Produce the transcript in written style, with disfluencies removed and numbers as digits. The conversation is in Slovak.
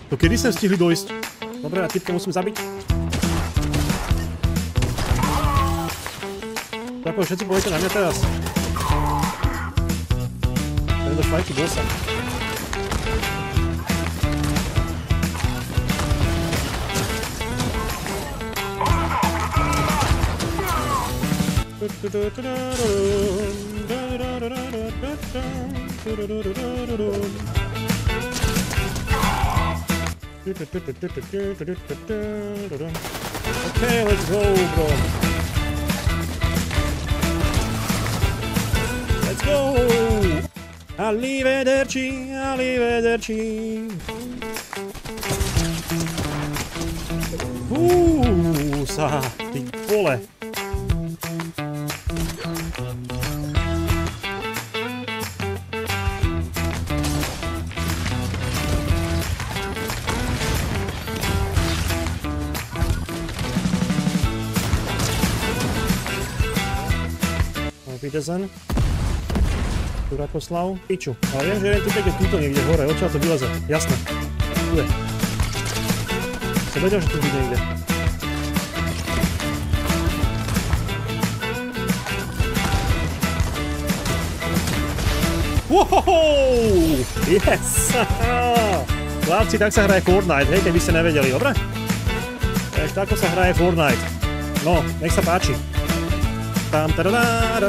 To kedy sem stihli dojsť? Dobre, a typka musím zabiť. Tako, všetci poviete na mňa teraz. Ten do švajky bossa. Okay, let's go, bro. Let's go. Arrivederci, arrivederci. Sa, ty vole. Wiedersehen. Durakoslav. Piču. Ale viem, že jeden typek je túto niekde hore. Odtiaľ to vyleze. Jasné. Tu je. Som vedel, že tu bude niekde. Wow! Yes! Chlapci, tak sa hraje Fortnite, hej, keby ste nevedeli, dobre? Tak sa hraje Fortnite. No, nech sa páči. Tam, tadadá,